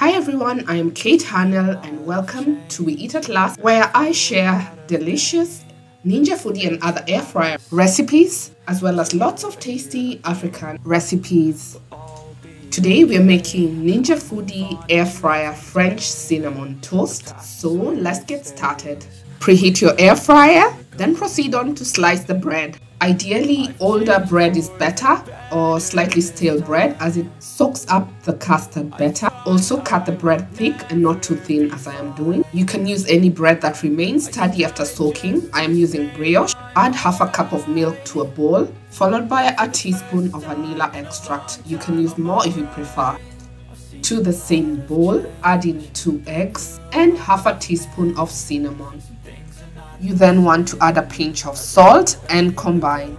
Hi everyone, I am Kate Hanel and welcome to We Eat at Last, where I share delicious Ninja Foodi and other air fryer recipes as well as lots of tasty African recipes. Today we are making Ninja Foodi air fryer French cinnamon toast. So let's get started. Preheat your air fryer, then proceed on to slice the bread. Ideally, older bread is better, or slightly stale bread, as it soaks up the custard better. Also cut the bread thick and not too thin as I am doing. You can use any bread that remains sturdy after soaking. I am using brioche. Add half a cup of milk to a bowl, followed by a teaspoon of vanilla extract. You can use more if you prefer. To the same bowl, add in 2 eggs and half a teaspoon of cinnamon. You then want to add a pinch of salt and combine.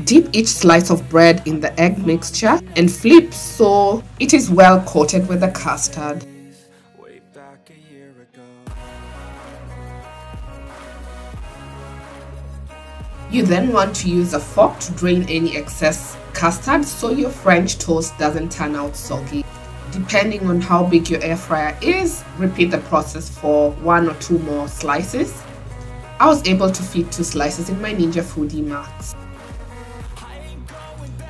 Dip each slice of bread in the egg mixture and flip so it is well coated with the custard. You then want to use a fork to drain any excess custard so your French toast doesn't turn out soggy. Depending on how big your air fryer is, repeat the process for 1 or 2 more slices. I was able to fit 2 slices in my Ninja Foodi mats.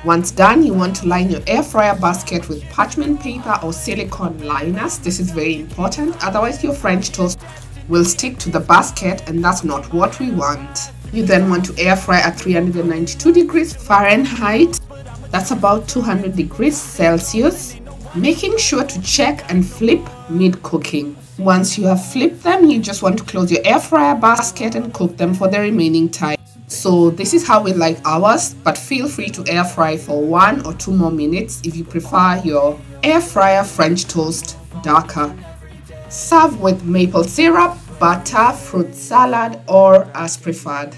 Once done, you want to line your air fryer basket with parchment paper or silicone liners. This is very important, otherwise your French toast will stick to the basket and that's not what we want. You then want to air fry at 392 degrees Fahrenheit. That's about 200 degrees Celsius. Making sure to check and flip mid-cooking. Once you have flipped them, you just want to close your air fryer basket and cook them for the remaining time. So this is how we like ours, but feel free to air fry for 1 or 2 more minutes if you prefer your air fryer French toast darker. Serve with maple syrup, butter, fruit salad, or as preferred.